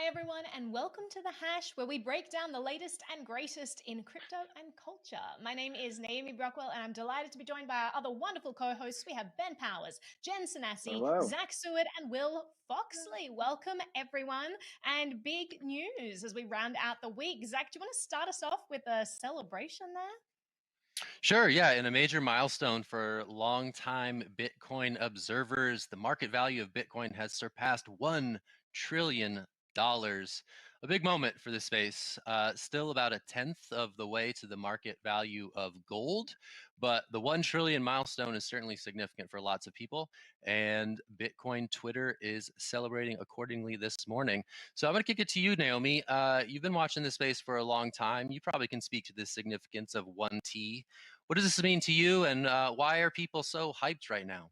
Hi, everyone, and welcome to The Hash, where we break down the latest and greatest in crypto and culture. My name is Naomi Brockwell, and I'm delighted to be joined by our other wonderful co-hosts. We have Ben Powers, Jen Sanasie, Hello. Zack Seward, and Will Foxley. Welcome, everyone, and big news as we round out the week. Zack, do you want to start us off with a celebration there? Sure, yeah. And a major milestone for longtime Bitcoin observers, the market value of Bitcoin has surpassed $1 trillion. A big moment for this space. Still about a tenth of the way to the market value of gold, but the 1 trillion milestone is certainly significant for lots of people. And Bitcoin Twitter is celebrating accordingly this morning. So I'm going to kick it to you, Naomi. You've been watching this space for a long time. You probably can speak to the significance of 1T. What does this mean to you, and why are people so hyped right now?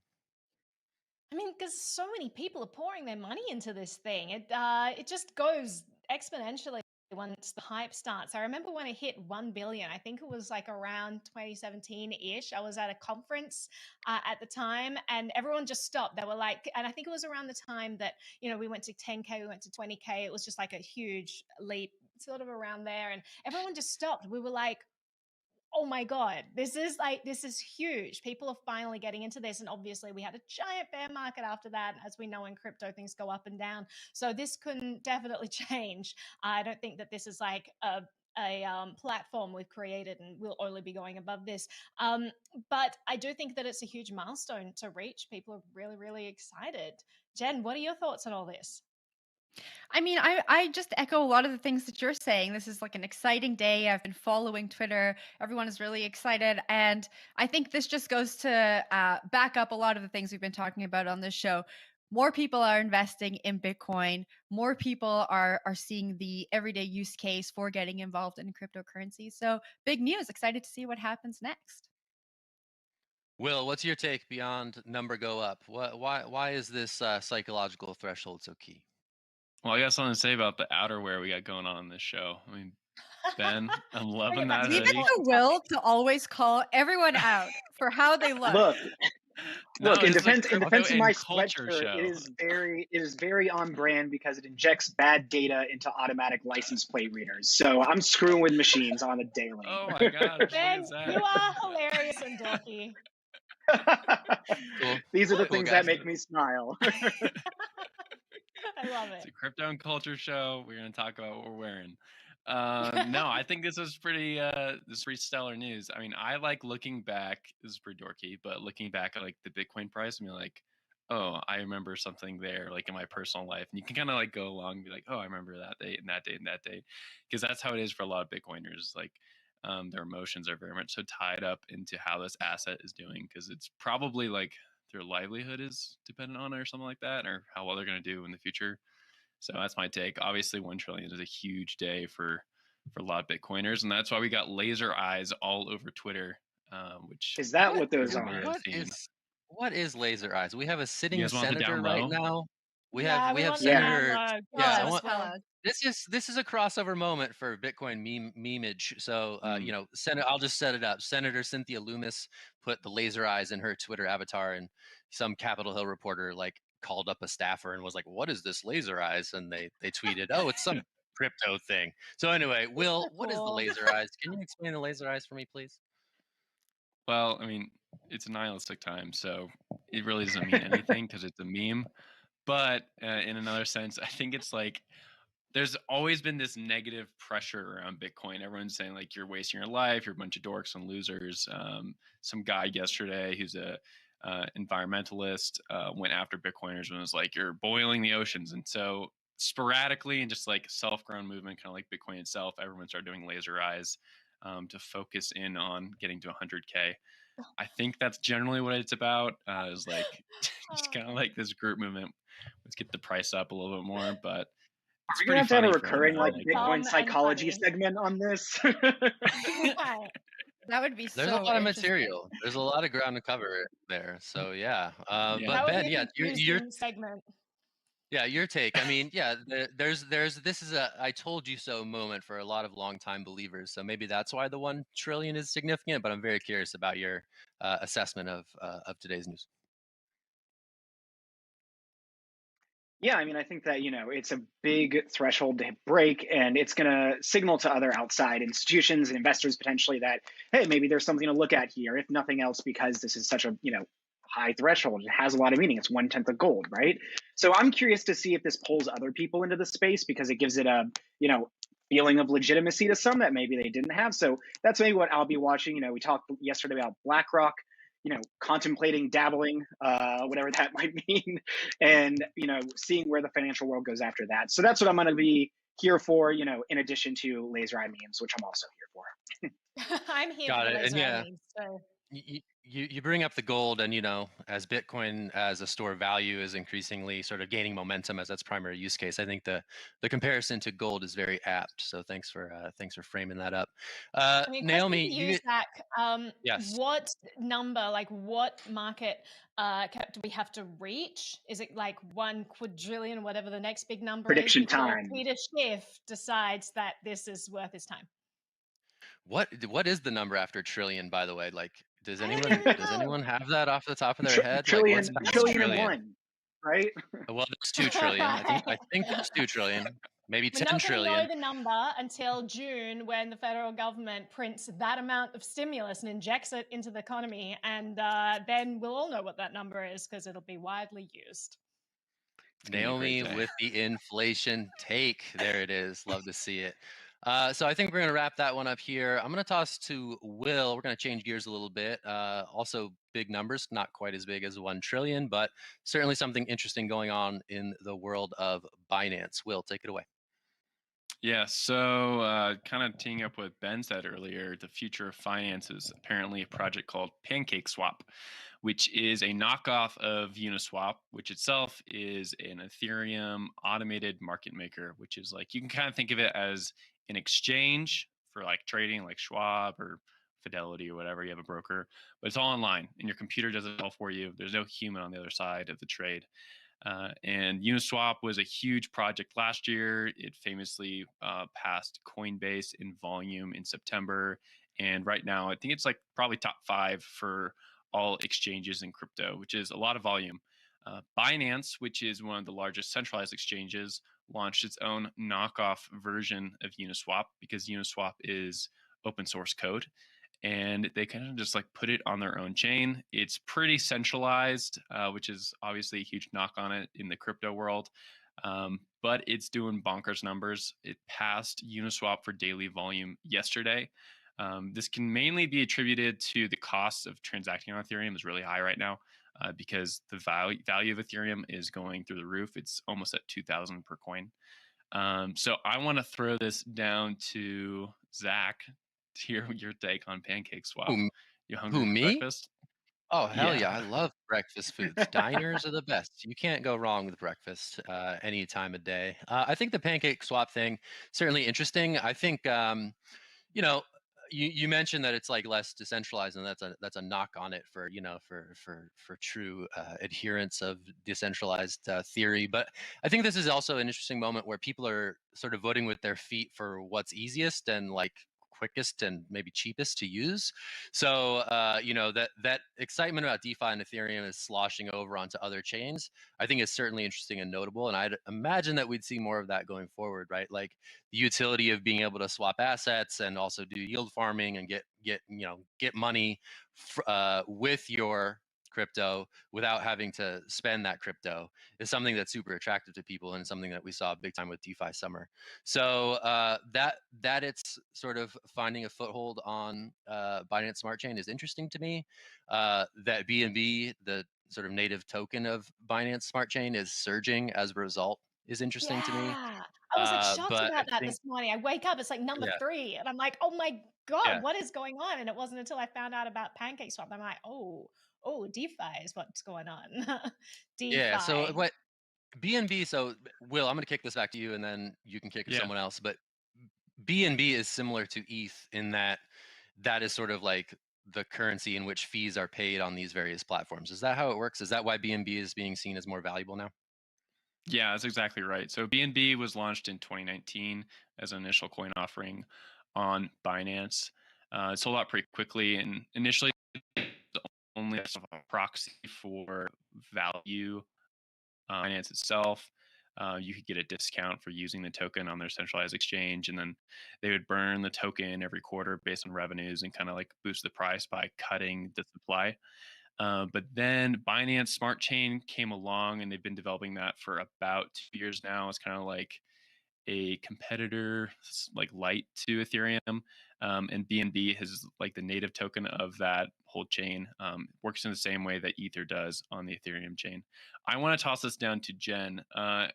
I mean, because so many people are pouring their money into this thing. It just goes exponentially once the hype starts. I remember when it hit 1 billion, I think it was like around 2017-ish. I was at a conference at the time and everyone just stopped. They were like, and I think it was around the time that, we went to 10K, we went to 20K. It was just like a huge leap, sort of around there. And everyone just stopped. We were like, oh my God, this is huge. People are finally getting into this. And obviously we had a giant bear market after that. As we know, in crypto, things go up and down. So this can definitely change. I don't think that this is like a platform we've created and we'll only be going above this. But I do think that it's a huge milestone to reach. People are really, really excited. Jen, what are your thoughts on all this? I mean, I just echo a lot of the things that you're saying. This is like an exciting day. I've been following Twitter. Everyone is really excited. And I think this just goes to back up a lot of the things we've been talking about on this show. More people are investing in Bitcoin. More people are seeing the everyday use case for getting involved in cryptocurrency. So big news. Excited to see what happens next. Will, what's your take beyond number go up? Why is this psychological threshold so key? Well, I got something to say about the outerwear we got going on this show. I mean, Ben, I'm loving that Leave it hoodie. to Will to always call everyone out for how they look. Look. In it's a defense of crypto my and culture sweatshirt, show. it is very on brand because it injects bad data into automatic license plate readers. So I'm screwing with machines on a daily. Oh my God, look Ben, at that. you are hilarious and dorky. Cool. These are the Cool, things guys. that make me smile. I love it. It's a crypto and culture show. We're gonna talk about what we're wearing. No, I think this is pretty stellar news. I mean, I like looking back. This is pretty dorky, but looking back at like the Bitcoin price and be like, oh, I remember something there, like in my personal life, and you can kind of like go along and be like, oh, I remember that date and that date and that date, because that's how it is for a lot of Bitcoiners. Like, their emotions are very much so tied up into how this asset is doing, because it's probably like their livelihood is dependent on it or something like that, or how well they're going to do in the future. So that's my take. Obviously, 1 trillion is a huge day for a lot of Bitcoiners, and that's why we got laser eyes all over Twitter. Which Is that what those are? What is laser eyes? We have a you sitting guys want the senator down right low? now. We Yeah, have we want the Senator. down low. Yeah, I Tell want. us, Will. This is a crossover moment for Bitcoin memeage. So I'll just set it up. Senator Cynthia Loomis put the laser eyes in her Twitter avatar, and some Capitol Hill reporter like called up a staffer and was like, "What is this laser eyes?" And they tweeted, "Oh, it's some crypto thing." So anyway, Will, what is the Cool. laser eyes? Can you explain the laser eyes for me, please? Well, I mean, it's a nihilistic time, so it really doesn't mean anything because it's a meme. But in another sense, I think it's like there's always been this negative pressure around Bitcoin. Everyone's saying like you're wasting your life, you're a bunch of dorks and losers. Some guy yesterday who's a environmentalist went after Bitcoiners and was like, you're boiling the oceans. And so sporadically and just like self-grown movement, kind of like Bitcoin itself, everyone started doing laser eyes to focus in on getting to 100K. I think that's generally what it's about. Is like just kind of like this group movement. Let's get the price up a little bit more, but Are it's we gonna pretty have to have a funny for recurring everyone. like Like, Bitcoin psychology segment on this? Right. That would be There's a so lot of interesting. material. There's a lot of ground to cover there. So yeah. Yeah. But That would Ben, be a yeah, your confusing segment. your take. I mean, yeah, there's this is a I told you so moment for a lot of longtime believers. So maybe that's why the 1 trillion is significant. But I'm very curious about your assessment of today's news. Yeah, I mean, I think that, it's a big threshold to break, and it's going to signal to other outside institutions and investors potentially that, hey, maybe there's something to look at here, if nothing else, because this is such a, high threshold. It has a lot of meaning. It's 1/10 of gold, right? So I'm curious to see if this pulls other people into the space because it gives it a, feeling of legitimacy to some that maybe they didn't have. So that's maybe what I'll be watching. We talked yesterday about BlackRock, contemplating dabbling, whatever that might mean, and seeing where the financial world goes after that. So that's what I'm going to be here for, in addition to laser eye memes, which I'm also here for. I'm here for Got the it. And laser eye yeah, memes. So you bring up the gold, and as Bitcoin as a store of value is increasingly sort of gaining momentum as its primary use case, I think the comparison to gold is very apt. So thanks for framing that up. I mean, question Naomi, for you, Zach. yes. What number, like what market cap do we have to reach? Is it like 1 quadrillion, whatever the next big number is, Prediction before time. Peter Schiff decides that this is worth his time? What is the number after trillion, by the way? Like, does I don't anyone even does know. anyone have that off the top of their head? Like, what's Trillion, past trillion and trillion? one, right? Well, there's 2 trillion. I think there's 2 trillion, maybe We're 10 not going to know trillion. the number until June, when the federal government prints that amount of stimulus and injects it into the economy, and then we'll all know what that number is because it'll be widely used. It's gonna be a great Naomi day. with the inflation take. There it is. Love to see it. So I think we're going to wrap that one up here. I'm going to toss to Will. We're going to change gears a little bit. Also, big numbers, not quite as big as 1 trillion, but certainly something interesting going on in the world of Binance. Will, take it away. Yeah, so kind of teeing up what Ben said earlier, the future of finance is apparently a project called PancakeSwap, which is a knockoff of Uniswap, which itself is an Ethereum automated market maker, which is like, you can kind of think of it as an exchange for like trading, like Schwab or Fidelity or whatever. You have a broker, but it's all online and your computer does it all for you. There's no human on the other side of the trade. And Uniswap was a huge project last year. It famously passed Coinbase in volume in September. And right now, I think it's like probably top 5 for all exchanges in crypto, which is a lot of volume. Binance, which is one of the largest centralized exchanges, launched its own knockoff version of Uniswap because Uniswap is open source code, and they kind of just like put it on their own chain. It's pretty centralized, which is obviously a huge knock on it in the crypto world. But it's doing bonkers numbers. It passed Uniswap for daily volume yesterday. This can mainly be attributed to the cost of transacting on Ethereum is really high right now, because the value of Ethereum is going through the roof. It's almost at 2,000 per coin. So I want to throw this down to Zach to hear your take on PancakeSwap. Who, You hungry who for me? breakfast? Oh, hell yeah. Yeah. I love breakfast foods. Diners are the best. You can't go wrong with breakfast any time of day. I think the pancake swap thing, certainly interesting. I think, you know, you mentioned that it's like less decentralized, and that's a knock on it for for true adherence of decentralized theory. But I think this is also an interesting moment where people are sort of voting with their feet for what's easiest and like quickest and maybe cheapest to use. So that excitement about DeFi and Ethereum is sloshing over onto other chains. I think is certainly interesting and notable, and I'd imagine that we'd see more of that going forward, right? Like the utility of being able to swap assets and also do yield farming and get money with your crypto without having to spend that crypto is something that's super attractive to people, and something that we saw big time with DeFi summer. So that it's sort of finding a foothold on Binance Smart Chain is interesting to me. That BNB, the sort of native token of Binance Smart Chain, is surging as a result is interesting to me. Yeah. I was like shocked But I about that think, this morning. I wake up, it's like number yeah, 3, and I'm like, oh my God, yeah, what is going on? And it wasn't until I found out about PancakeSwap. I'm like, oh, DeFi is what's going on. yeah. So DeFi. what BNB? So Will, I'm going to kick this back to you, and then you can kick it to Yeah. someone else. But BNB is similar to ETH in that that is sort of like the currency in which fees are paid on these various platforms. Is that how it works? Is that why BNB is being seen as more valuable now? Yeah, that's exactly right. So BNB was launched in 2019 as an initial coin offering on Binance. It sold out pretty quickly, and initially only a proxy for value Binance itself. you could get a discount for using the token on their centralized exchange, and then they would burn the token every quarter based on revenues and kind of like boost the price by cutting the supply. But then Binance Smart Chain came along, and they've been developing that for about 2 years now. It's kind of like a competitor, like light to Ethereum, and BNB is like the native token of that whole chain. Works in the same way that Ether does on the Ethereum chain. I want to toss this down to Jen. I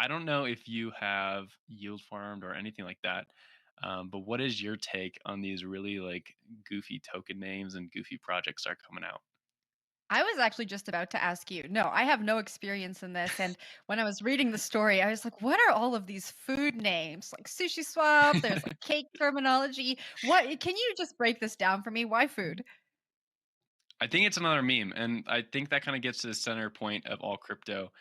don't know if you have yield farmed or anything like that, but what is your take on these really like goofy token names and goofy projects that are coming out? I was actually just about to ask you. No, I have no experience in this. And when I was reading the story, I was like, what are all of these food names? Like sushi swap, there's like cake terminology. What can you just break this down for me? Why food? I think it's another meme, and I think that kind of gets to the center point of all crypto.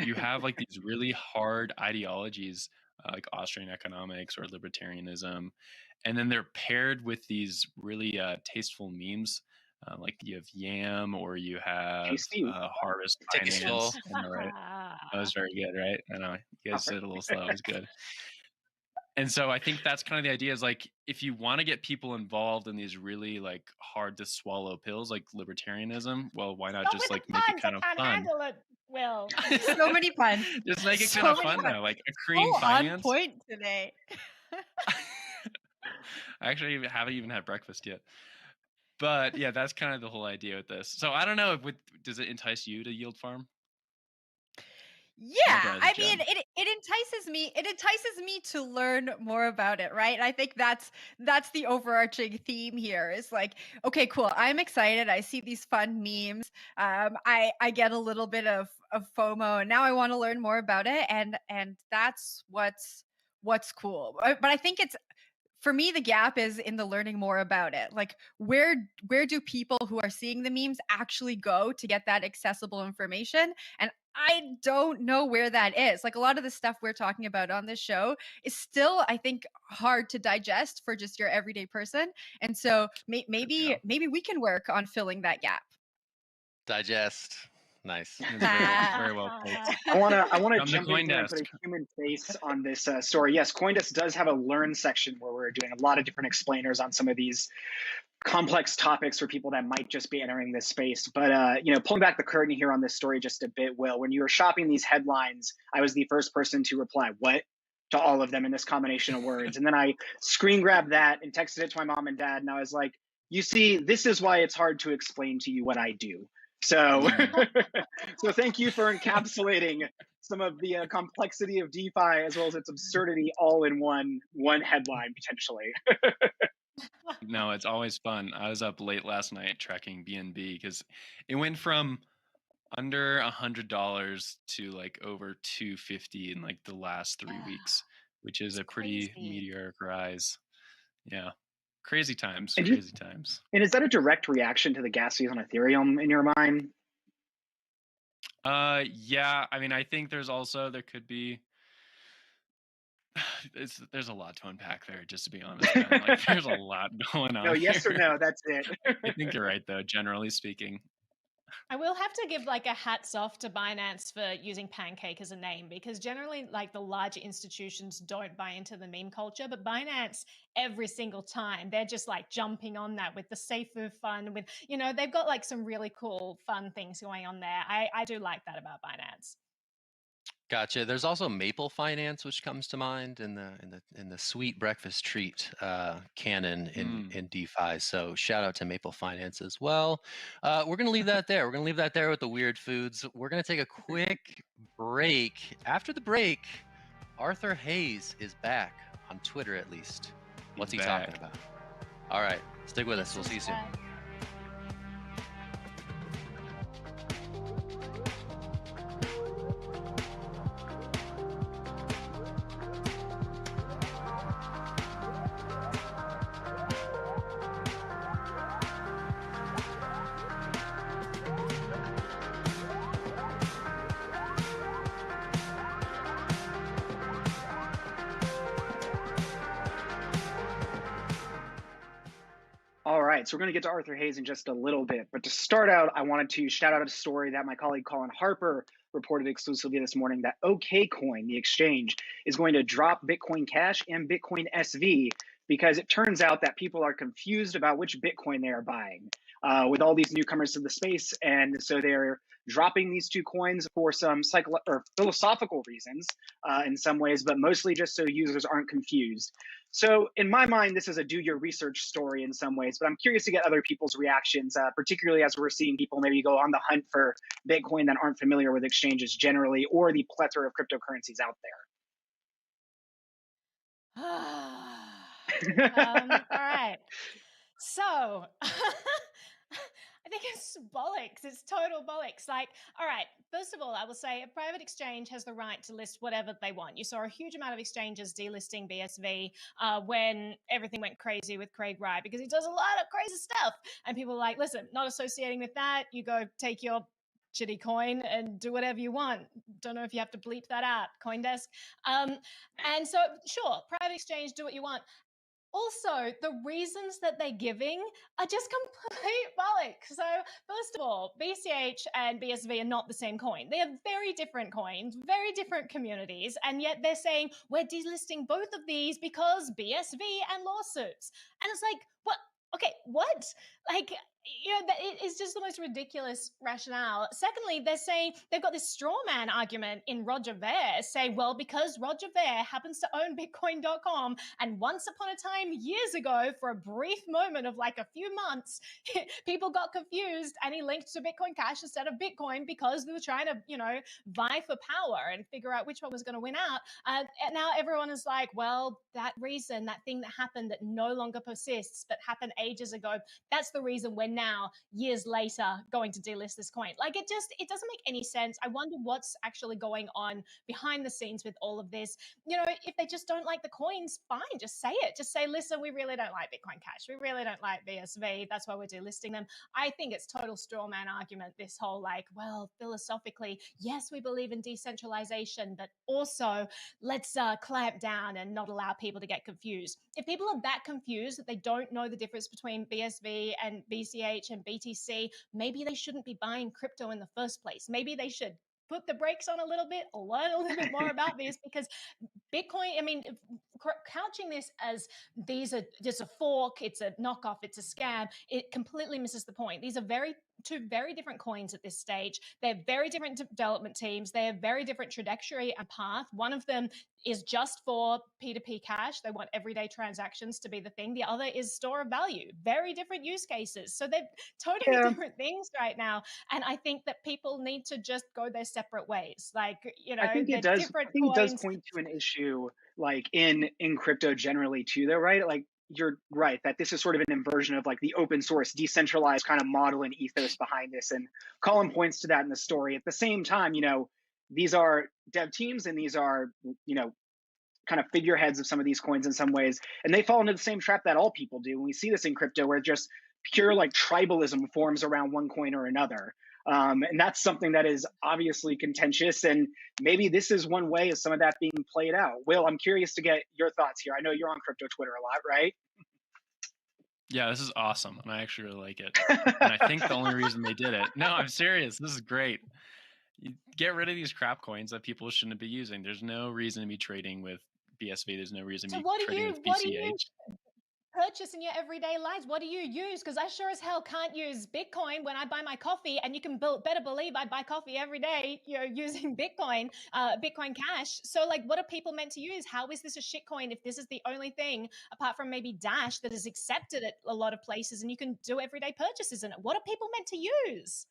You have like these really hard ideologies, like Austrian economics or libertarianism, and then they're paired with these really tasteful memes. Like you have Yam, or you have Tasty. Harvest Take it slow. Finance. I know, right? That was very good, right? I know you guys said it a little slow. It was good. And so I think that's kind of the idea, is like, if you want to get people involved in these really like hard to swallow pills like libertarianism, well, why not Stop just with like the make it puns. kind I of can't fun? handle it. Will. So many puns. Just make it So kind of many fun puns. though, like accruing So on finance. point today. I actually haven't even had breakfast yet. But yeah, that's kind of the whole idea with this. So I don't know, does it entice you to yield farm? Yeah, Likewise, I mean, Jen. it entices me. It entices me to learn more about it, right? I think that's the overarching theme here. Is like, okay, cool. I'm excited. I see these fun memes. I get a little bit of FOMO, and now I want to learn more about it, and that's what's cool. But I think it's, for me, the gap is in the learning more about it. Like, where do people who are seeing the memes actually go to get that accessible information? And I don't know where that is. Like, a lot of the stuff we're talking about on this show is still, I think, hard to digest for just your everyday person. And so Yeah. maybe we can work on filling that gap. Digest. Nice. It's very well played. I want to From the jump in here and put a CoinDesk. human face on this story. Yes, CoinDesk does have a learn section where we're doing a lot of different explainers on some of these complex topics for people that might just be entering this space. But you know, pulling back the curtain here on this story just a bit, Will, when you were shopping these headlines, I was the first person to reply, "What?" to all of them in this combination of words. And then I screen grabbed that and texted it to my mom and dad. And I was like, you see, this is why it's hard to explain to you what I do. So, so thank you for encapsulating some of the complexity of DeFi as well as its absurdity all in one headline potentially. No, it's always fun. I was up late last night tracking BNB because it went from under $100 to like over 250 in like the last 3 weeks, which is It's a pretty crazy. meteoric rise. Yeah, crazy times. And, Crazy times. and is that a direct reaction to the gas fees on Ethereum in your mind? Yeah. I mean, I think there could be. There's a lot to unpack there, just to be honest. Man. Like, there's a lot going on. No, yes or here. no, that's it. I think you're right, though. Generally speaking. I will have to give like a hats off to Binance for using Pancake as a name, because generally like the larger institutions don't buy into the meme culture, but Binance every single time they're just like jumping on that with the safer fun, with, you know, they've got like some really cool fun things going on there. I do like that about Binance. Gotcha. There's also Maple Finance, which comes to mind in the sweet breakfast treat canon in DeFi. So shout out to Maple Finance as well. We're gonna leave that there. We're gonna leave that there with the weird foods. We're gonna take a quick break. After the break, Arthur Hayes is back on Twitter, at least. What's he talking about? All right, stick with us. We'll see you soon. All right, so we're going to get to Arthur Hayes in just a little bit. But to start out, I wanted to shout out a story that my colleague Colin Harper reported exclusively this morning that OKCoin, the exchange, is going to drop Bitcoin Cash and Bitcoin SV because it turns out that people are confused about which Bitcoin they are buying with all these newcomers to the space. And so they're dropping these two coins for some or philosophical reasons in some ways, but mostly just so users aren't confused. So in my mind, this is a do your research story in some ways, but I'm curious to get other people's reactions, particularly as we're seeing people maybe go on the hunt for Bitcoin that aren't familiar with exchanges generally or the plethora of cryptocurrencies out there. All right. So I think it's bollocks. It's total bollocks. Like, all right, first of all, I will say a private exchange has the right to list whatever they want. You saw a huge amount of exchanges delisting BSV when everything went crazy with Craig Wright because he does a lot of crazy stuff. And people are like, listen, not associating with that. You go take your shitty coin and do whatever you want. Don't know if you have to bleep that out, CoinDesk. And so, sure, private exchange, do what you want. Also, the reasons that they're giving are just complete bollocks. So, first of all, BCH and BSV are not the same coin. They are very different coins, very different communities, and yet they're saying we're delisting both of these because BSV and lawsuits. And it's like, what? Okay, what? Like, you know, it is just the most ridiculous rationale. Secondly, they're saying they've got this straw man argument in Roger Ver saying, well, because Roger Ver happens to own Bitcoin.com, and once upon a time, years ago, for a brief moment of like a few months, people got confused and he linked to Bitcoin Cash instead of Bitcoin because they were trying to, you know, vie for power and figure out which one was going to win out. And now everyone is like, well, that reason, that thing that happened that no longer persists but happened ages ago, that's the reason we're now, years later, going to delist this coin. Like, it doesn't make any sense. I wonder what's actually going on behind the scenes with all of this. You know, if they just don't like the coins, fine, just say it. Just say, listen, we really don't like Bitcoin Cash. We really don't like BSV. That's why we're delisting them. I think it's total straw man argument, this whole like, well, philosophically, yes, we believe in decentralization, but also let's clamp down and not allow people to get confused. If people are that confused that they don't know the difference between BSV and BCH and BTC, maybe they shouldn't be buying crypto in the first place. Maybe they should put the brakes on a little bit, learn a little bit more about this, because Bitcoin, I mean, couching this as these are just a fork, it's a knockoff, it's a scam, it completely misses the point. These are two very different coins at this stage. They're very different development teams. They have very different trajectory and path. One of them is just for P2P cash. They want everyday transactions to be the thing. The other is store of value. Very different use cases. So they're totally different things right now. And I think that people need to just go their separate ways. Like, you know, I think it does. I think it does point to an issue, like in crypto generally too, though, right? Like, you're right that this is sort of an inversion of like the open source, decentralized kind of model and ethos behind this. And Colin points to that in the story. At the same time, you know, these are dev teams and these are, you know, kind of figureheads of some of these coins in some ways, and they fall into the same trap that all people do. And we see this in crypto where just pure like tribalism forms around one coin or another. And that's something that is obviously contentious. And maybe this is one way of some of that being played out. Will, I'm curious to get your thoughts here. I know you're on crypto Twitter a lot, right? Yeah, this is awesome. And I actually really like it. And I think the only reason they did it, no, I'm serious. This is great. You get rid of these crap coins that people shouldn't be using. There's no reason to be trading with BSV. There's no reason to be trading with BCH. Purchase in your everyday lives? What do you use? Because I sure as hell can't use Bitcoin when I buy my coffee, and you can better believe I buy coffee every day, you know, using Bitcoin, Bitcoin Cash. So like, what are people meant to use? How is this a shitcoin if this is the only thing apart from maybe Dash that is accepted at a lot of places and you can do everyday purchases in it? What are people meant to use?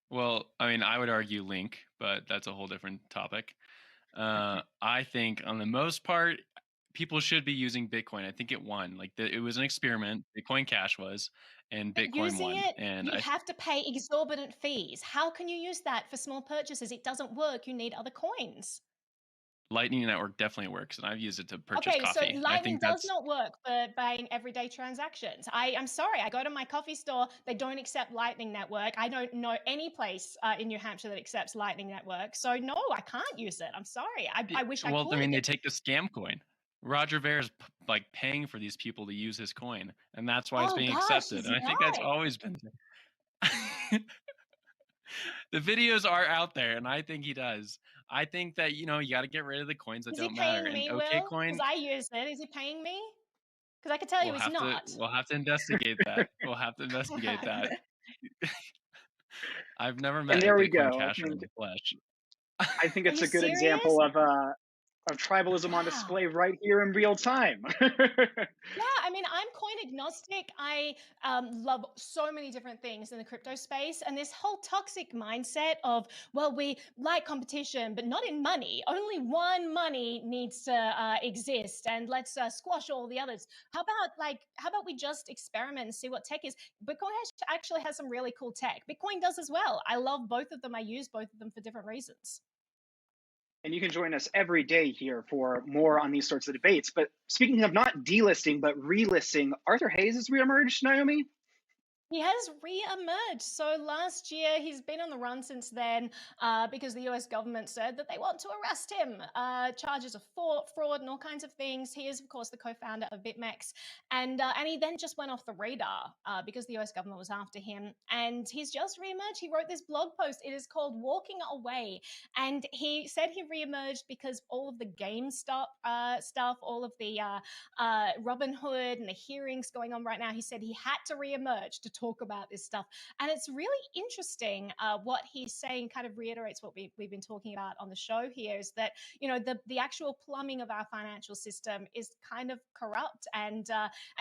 Well, I mean, I would argue Link, but that's a whole different topic. I think on the most part, people should be using Bitcoin. I think it won. Like it was an experiment. Bitcoin Cash was, and Bitcoin won. And you have to pay exorbitant fees. How can you use that for small purchases? It doesn't work. You need other coins. Lightning Network definitely works, and I've used it to purchase coffee. Okay, so Lightning does not work for buying everyday transactions. I'm sorry. I go to my coffee store. They don't accept Lightning Network. I don't know any place in New Hampshire that accepts Lightning Network. So no, I can't use it. I'm sorry. I wish I could. Well, I mean, they take the scam coin. Roger Ver is like paying for these people to use his coin, and that's why it's being accepted. And I think that's always been. The videos are out there, and I think he does. I think that you got to get rid of the coins that Is he don't matter. paying And me, OK Will? Coin, Because I use it. Is he paying me? Because I can tell you he's not. we'll have to investigate that. We'll have to investigate that. I've never And met a there we Bitcoin go. casher in the flesh. I think Are it's you a good serious? example of tribalism on Wow. display right here in real time. Yeah, I mean, I'm coin agnostic. I love so many different things in the crypto space. And this whole toxic mindset of, well, we like competition, but not in money. Only one money needs to exist, and let's squash all the others. How about we just experiment and see what tech is? Bitcoin actually has some really cool tech. Bitcoin does as well. I love both of them. I use both of them for different reasons. And you can join us every day here for more on these sorts of debates. But speaking of not delisting, but relisting, Arthur Hayes has reemerged, Naomi? He has re-emerged. So last year, he's been on the run since then because the US government said that they want to arrest him. Charges of fraud and all kinds of things. He is, of course, the co-founder of BitMEX. And he then just went off the radar because the US government was after him. And he's just re-emerged. He wrote this blog post. It is called Walking Away. And he said he re-emerged because all of the GameStop stuff, all of the Robinhood and the hearings going on right now, he said he had to re-emerge to talk about this stuff. And it's really interesting what he's saying kind of reiterates what we've been talking about on the show here, is that, the actual plumbing of our financial system is kind of corrupt. And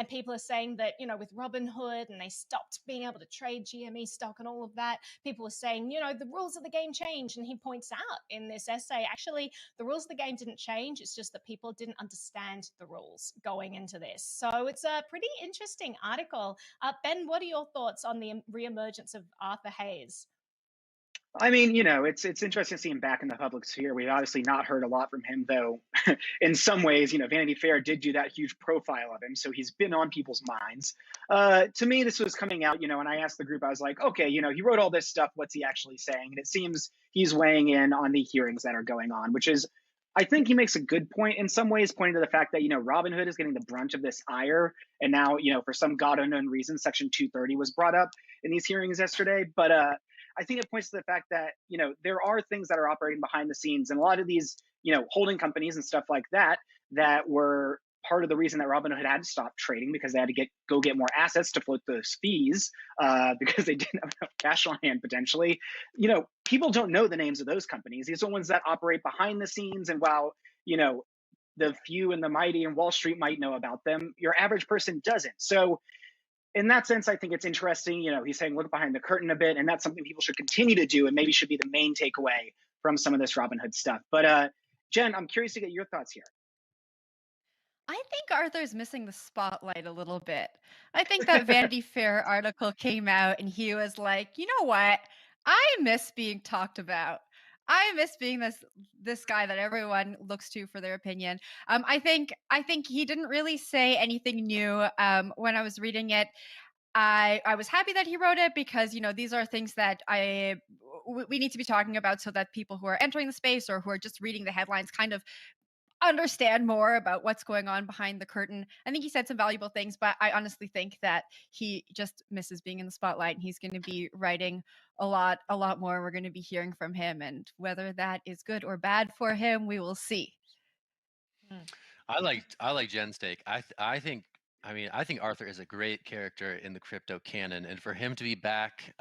people are saying that, with Robinhood, and they stopped being able to trade GME stock and all of that, people are saying, the rules of the game changed. And he points out in this essay, actually, the rules of the game didn't change. It's just that people didn't understand the rules going into this. So it's a pretty interesting article. Ben, what are your thoughts on the reemergence of Arthur Hayes? I mean, it's interesting to see him back in the public sphere. We've obviously not heard a lot from him, though. In some ways, Vanity Fair did do that huge profile of him, so he's been on people's minds. To me, this was coming out, and I asked the group, I was like, okay, he wrote all this stuff. What's he actually saying? And it seems he's weighing in on the hearings that are going on, which is, I think he makes a good point in some ways, pointing to the fact that, Robinhood is getting the brunt of this ire. And now, for some God unknown reason, Section 230 was brought up in these hearings yesterday. But I think it points to the fact that, there are things that are operating behind the scenes, and a lot of these, holding companies and stuff like that, that were part of the reason that Robinhood had to stop trading, because they had to go get more assets to float those fees because they didn't have enough cash on hand potentially. People don't know the names of those companies. These are ones that operate behind the scenes. And while, the few and the mighty in Wall Street might know about them, your average person doesn't. So in that sense, I think it's interesting. He's saying look behind the curtain a bit, and that's something people should continue to do, and maybe should be the main takeaway from some of this Robinhood stuff. But Jen, I'm curious to get your thoughts here. I think Arthur's missing the spotlight a little bit. I think that Vanity Fair article came out and he was like, you know what? I miss being talked about. I miss being this guy that everyone looks to for their opinion. I think he didn't really say anything new. When I was reading it, I was happy that he wrote it, because these are things that we need to be talking about, so that people who are entering the space or who are just reading the headlines kind of understand more about what's going on behind the curtain. I think he said some valuable things, but I honestly think that he just misses being in the spotlight, and he's going to be writing a lot more. We're going to be hearing from him, and whether that is good or bad for him, we will see. I like Jen's take. I think Arthur is a great character in the crypto canon, and for him to be back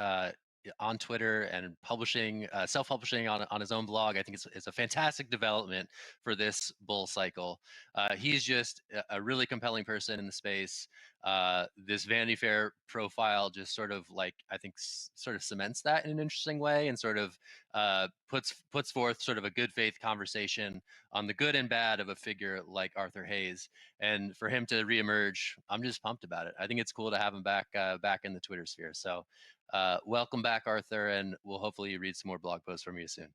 on Twitter and publishing, self-publishing on his own blog, I think it's a fantastic development for this bull cycle. He's just a really compelling person in the space. This Vanity Fair profile just sort of sort of cements that in an interesting way, and sort of puts forth sort of a good faith conversation on the good and bad of a figure like Arthur Hayes. And for him to reemerge, I'm just pumped about it. I think it's cool to have him back in the Twitter sphere. So welcome back, Arthur, and we'll hopefully read some more blog posts from you soon.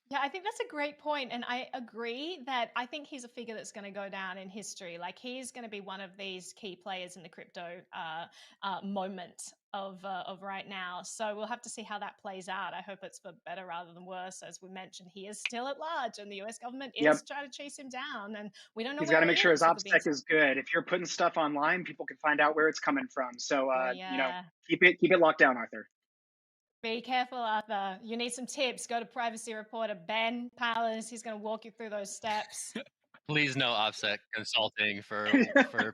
Yeah, I think that's a great point. And I agree that I think he's a figure that's going to go down in history. Like, he's going to be one of these key players in the crypto moment of right now. So we'll have to see how that plays out. I hope it's for better rather than worse. As we mentioned, he is still at large, and the US government is trying to chase him down. And we don't know He's where got to make sure his is. ops tech is good. If you're putting stuff online, people can find out where it's coming from. So, Yeah. keep it locked down, Arthur. Be careful, Arthur. You need some tips. Go to privacy reporter Ben Palace. He's going to walk you through those steps. Please no offset consulting for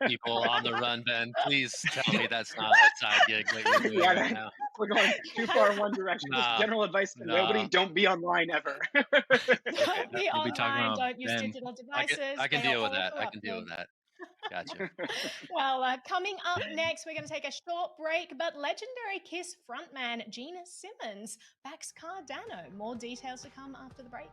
people on the run, Ben. Please tell me that's not a side gig that you're doing right now. We're going too far in one direction. Just general advice to nobody: don't be online ever. Don't be We'll be talking online. about Don't use Ben. digital devices. I can They are deal with that. awful I can deal with that. Gotcha. Well, coming up next, we're going to take a short break, but legendary Kiss frontman Gina Simmons backs Cardano. More details to come after the break.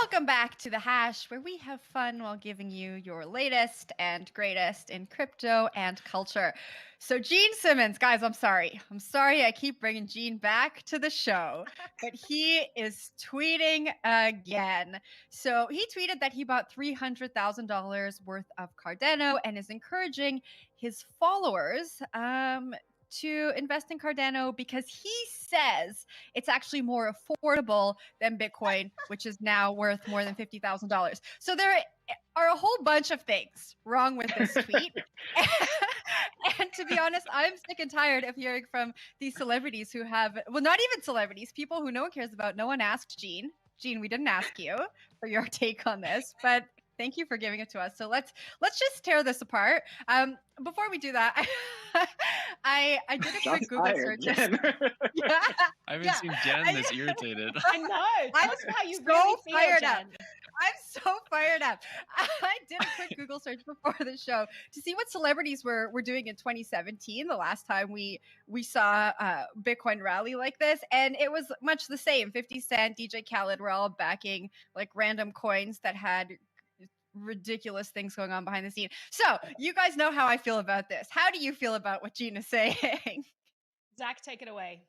Welcome back to The Hash, where we have fun while giving you your latest and greatest in crypto and culture. So Gene Simmons, guys, I'm sorry. I keep bringing Gene back to the show, but he is tweeting again. So he tweeted that he bought $300,000 worth of Cardano and is encouraging his followers to invest in Cardano because he says it's actually more affordable than Bitcoin, which is now worth more than $50,000. So there are a whole bunch of things wrong with this tweet. And to be honest, I'm sick and tired of hearing from these celebrities who have, well, not even celebrities, people who no one cares about. No one asked Gene. Gene, we didn't ask you for your take on this, but thank you for giving it to us. So let's just tear this apart. Before we do that, I did a quick Google search. Yeah. I haven't seen Jen this irritated. I know. Tell us how you so really feel, fired Jen. up. I'm so fired up. I did a quick Google search before the show to see what celebrities were doing in 2017, the last time we saw Bitcoin rally like this. And it was much the same. 50 Cent, DJ Khaled were all backing like random coins that had ridiculous things going on behind the scene. So you guys know how I feel about this. How do you feel about what Gina's saying? Zach, take it away.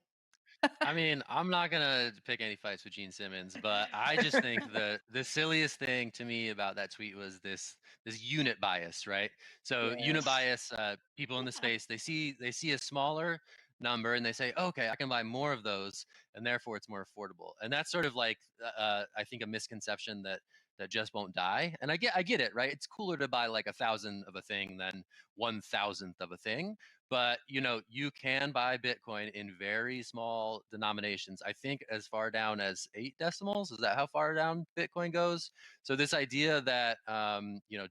I mean, I'm not gonna pick any fights with Gene Simmons, but I just think the silliest thing to me about that tweet was this unit bias, right? So unit bias, people in the space, they see a smaller number and they say, okay, I can buy more of those, and therefore it's more affordable. And that's sort of like I think a misconception that just won't die. And I get it, right? It's cooler to buy like 1,000 of a thing than 1,000th of a thing. But you can buy Bitcoin in very small denominations. I think as far down as 8 decimals. Is that how far down Bitcoin goes? So this idea that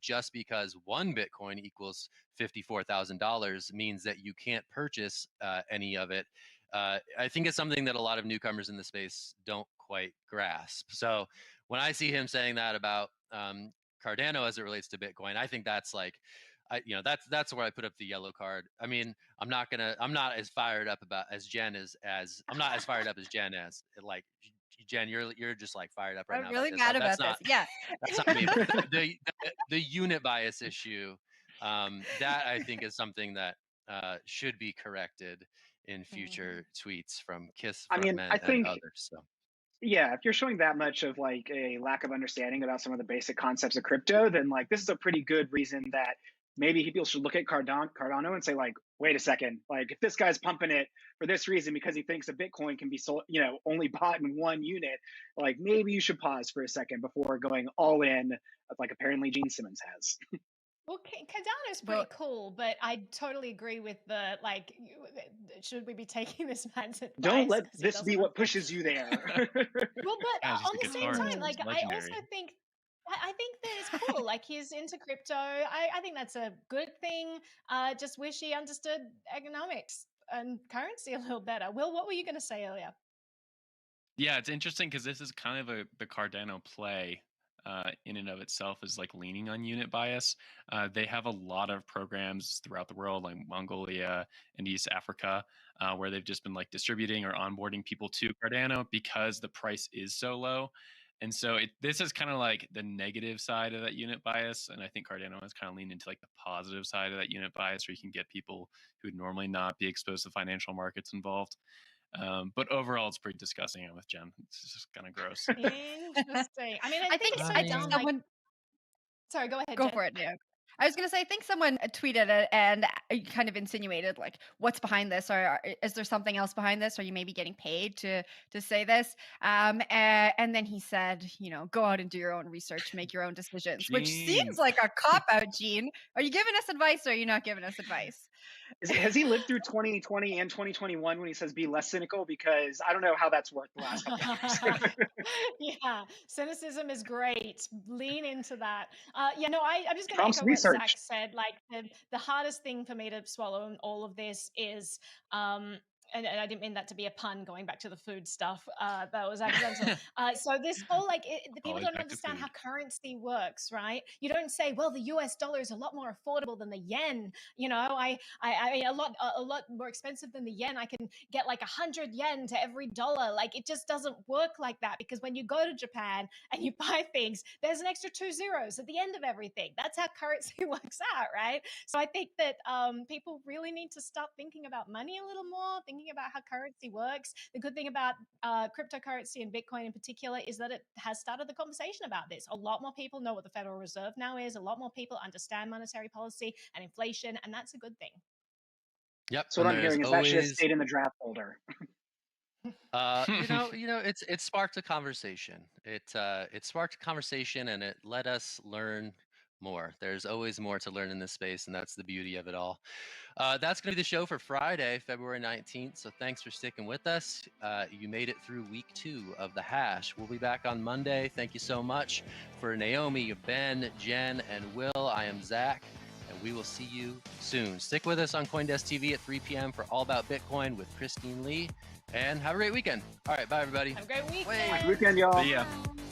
just because one Bitcoin equals $54,000 means that you can't purchase any of it. I think it's something that a lot of newcomers in the space don't quite grasp. So when I see him saying that about Cardano as it relates to Bitcoin, I think that's like, that's where I put up the yellow card. I mean, I'm not as fired up as Jen is. I'm not as fired up as Jen is. Like Jen, you're just like fired up right now. I'm really mad about this. Yeah, that's not me. The unit bias issue, that I think is something that should be corrected in future tweets from Kiss frontmen and others. So. Yeah, if you're showing that much of like a lack of understanding about some of the basic concepts of crypto, then like this is a pretty good reason that maybe people should look at Cardano and say like, wait a second, like if this guy's pumping it for this reason because he thinks a Bitcoin can be sold, only bought in one unit, like maybe you should pause for a second before going all in, like apparently Gene Simmons has. Well, Cardano's pretty cool, but I totally agree with the like. Should we be taking this man's advice? Don't let this be what pushes you there. Well, but on the same time, like I also think. I think that it's cool. Like he's into crypto. I think that's a good thing. Just wish he understood economics and currency a little better. Will, what were you going to say earlier? Yeah, it's interesting because this is kind of the Cardano play. In and of itself is like leaning on unit bias. They have a lot of programs throughout the world, like Mongolia and East Africa, where they've just been like distributing or onboarding people to Cardano because the price is so low. And so this is kind of like the negative side of that unit bias. And I think Cardano has kind of leaned into like the positive side of that unit bias, where you can get people who would normally not be exposed to financial markets involved. But overall, it's pretty disgusting. I'm with Jen. It's just kind of gross. Interesting. I mean, I I think think it's so I dumb. think Like, someone sorry, go ahead, go Jen. for it, Nick. I was gonna say, I think someone tweeted it and kind of insinuated like, "What's behind this? Or is there something else behind this? Are you maybe getting paid to say this?" And then he said, "Go out and do your own research, make your own decisions," which Gene. seems like a cop out, Gene. Are you giving us advice, or are you not giving us advice? Has he lived through 2020 and 2021 when he says be less cynical? Because I don't know how that's worked the last couple of years. Yeah, cynicism is great. Lean into that. Yeah, no, I'm just going to Trump's echo what Zach research. said. Like the hardest thing for me to swallow in all of this is, and I didn't mean that to be a pun. Going back to the food stuff, that was accidental. So this whole the people Always don't back to understand how food. currency works, right? You don't say, well, the US dollar is a lot more affordable than the yen. I a lot more expensive than the yen. I can get like 100 yen to every dollar. Like, it just doesn't work like that, because when you go to Japan and you buy things, there's an extra 2 zeros at the end of everything. That's how currency works out, right? So I think that people really need to start thinking about money a little more, thinking about how currency works. The good thing about cryptocurrency and Bitcoin in particular is that it has started the conversation about this. A lot more people know what the Federal Reserve now is. A lot more people understand monetary policy and inflation, and that's a good thing. Yep. So what and I'm there's hearing is that should have always stayed in the draft folder. it sparked a conversation. It sparked a conversation, and it let us learn more. There's always more to learn in this space, and that's the beauty of it all. That's going to be the show for Friday, February 19th. So thanks for sticking with us. You made it through week 2 of The Hash. We'll be back on Monday. Thank you so much. For Naomi, Ben, Jen, and Will, I am Zach, and we will see you soon. Stick with us on CoinDesk TV at 3 p.m. for All About Bitcoin with Christine Lee. And have a great weekend. All right, bye, everybody. Have a great weekend. Good weekend, y'all. See ya. Bye.